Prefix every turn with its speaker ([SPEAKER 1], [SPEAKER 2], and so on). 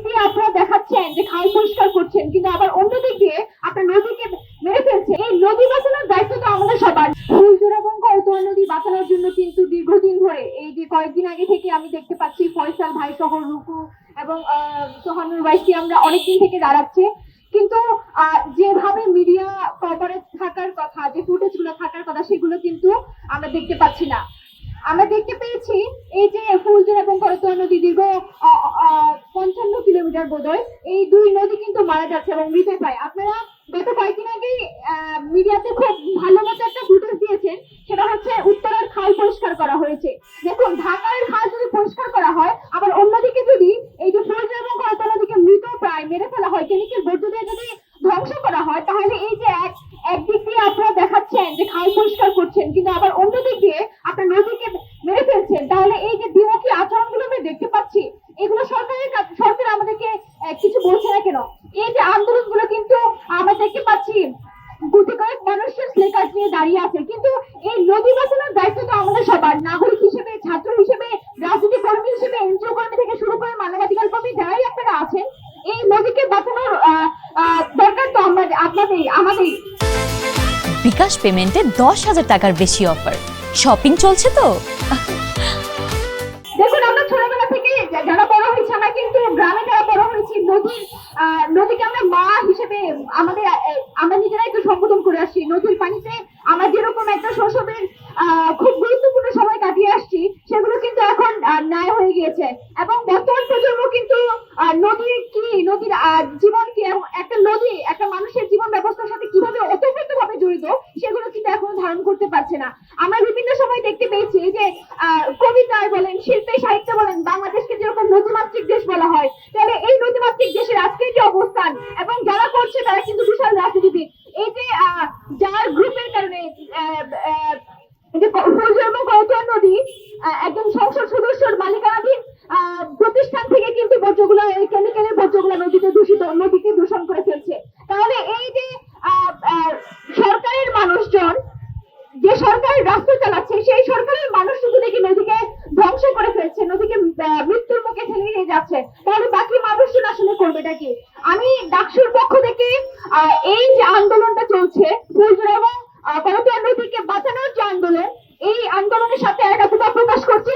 [SPEAKER 1] দিয়ে আপনারা দেখাচ্ছেন যে খাল পরিষ্কার করছেন, কিন্তু আবার অন্যদিক দিয়ে আপনার নদীকে মেরে ফেলছে। এই নদী বাঁচানোর দায়িত্ব তো আমাদের সবার। ফুলজোড়া এবং করতোয়া নদী বাঁচানোর জন্য কিন্তু দীর্ঘদিন ধরে, এই যে কয়েকদিন আগে থেকে আমি দেখতে পাচ্ছি ফয়সাল ভাই সহ রুকু এবং সোহানুর ভাইসি আমরা অনেকদিন থেকে দাঁড়াচ্ছে, কিন্তু যেভাবে মিডিয়া কভারেজ থাকার কথা, যে ফুটেজ গুলো থাকার কথা, সেগুলো কিন্তু আমরা দেখতে পাচ্ছি না। আমরা দেখতে পেয়েছি এই যে ফুলজোড়া এবং করতোয়া নদী দীর্ঘ 55 কিলোমিটার বোধহয়, এই দুই নদী কিন্তু মারা যাচ্ছে এবং মৃত প্রায়। আপনারা গত কয়েকদিন আগেই মিডিয়াতে খুব ভালো মতো একটা ফুটেজ দিয়েছেন, সেটা হচ্ছে উত্তরার খাল পরিষ্কার করা হয়েছে। দেখুন, ঢাকার খাল যদি পরিষ্কার করা হয়, আবার অন্যদিকে যদি এই যে ফুলজোড়া এবং করতোয়া নদীকে মৃত প্রায় মেরে ফেলা হয়, কেমিক্যাল বর্জ্য দিয়ে যদি ধ্বংস করা হয়, তাহলে এই যে একদিক দিয়ে আপনারা দেখাচ্ছেন যে খাল পরিষ্কার করছেন, কিন্তু আবার অন্যদিক দিয়ে আপনার নদীকে মেরে ফেলছেন, তাহলে এই যে দ্বিমুখী আচরণগুলো আমরা দেখতে পাচ্ছি, এগুলো সরকার আমাদেরকে কিছু বলছে না কেন? এই যে আন্দোলনগুলো কিন্তু আমরা দেখতে পাচ্ছি গুটি কয়েক মানুষের স্লেকার্ড নিয়ে দাঁড়িয়ে আছে, কিন্তু এই নদী বাঁচানোর দায়িত্ব তো আমাদের সবার। নাগরিক হিসেবে, ছাত্র হিসেবে, রাজনীতি কর্মী হিসেবে, এনজিও কর্মী থেকে শুরু করে মানবাধিকার কর্মী যারাই আপনারা আছেন, এই নদীকে বাঁচানোর দরকার তো আমাদের।
[SPEAKER 2] বিকাশ পেমেন্টে 10,000 টাকার বেশি অফার, শপিং চলছে তো।
[SPEAKER 1] দেখুন, আমরা ছোটবেলা থেকে যারা বড় হয়েছে, আমরা কিন্তু গ্রামে যারা বড় হয়েছি, নদীকে আমরা মা হিসেবে আমরা নিজেরাই তো সম্বোধন করে আসছি। নদীর পানিতে আমরা যেরকম একটা শৈশবের খুব গুরুত্বপূর্ণ সময় কাটিয়ে আসছি, সেগুলো কিন্তু এখন ন্যায় হয়ে গিয়েছে। এবং বর্তমান প্রজন্ম কিন্তু নদীর জীবন কি, এবং একটা নদী একটা মানুষের জীবন ব্যবস্থার সাথে কিভাবে ওতপ্রোতভাবে জড়িত, সেগুলো কিন্তু এখনো ধারণ করতে পারছে না। আমরা বিভিন্ন সময় দেখতে পেয়েছি যে কবিতায় বলেন, শিল্পে সাহিত্যে বলেন, বাংলাদেশকে যেরকম নদীমাতৃক দেশ বলা হয়, তাহলে এই নদীমাতৃক দেশের আজকের যে অবস্থান এবং যারা করছে, তারা কিন্তু বিশাল রাজনীতিবিদ। এই যে যার গ্রুপের কারণে করতোয়া নদী একজন সংসদ সদস্যর মালিকানাধীন প্রতিষ্ঠান থেকে কিন্তু বর্জ্যগুলো, এই কেমিক্যালের বর্জ্যগুলো নদীকে দূষণ করে ফেলছে। তাহলে এই যে সরকারের মানুষজন, যে সরকার রাষ্ট্র চালাচ্ছে, সেই সরকারের মানুষ শুধু দেখি নদীকে ধ্বংস করে ফেলছে, নদীকে মৃত্যুর মুখে ঠেলে নিয়ে যাচ্ছে, তাহলে বাকি মানুষজন আসলে করবেটা কি? আমি ডাকসুর পক্ষ থেকে এই যে আন্দোলনটা চলছে, ফুলজোড়া এবং করতোয়া নদীকে বাঁচানোর যে আন্দোলন, এই আন্দোলনের সাথে একাত্মতা প্রকাশ করছি।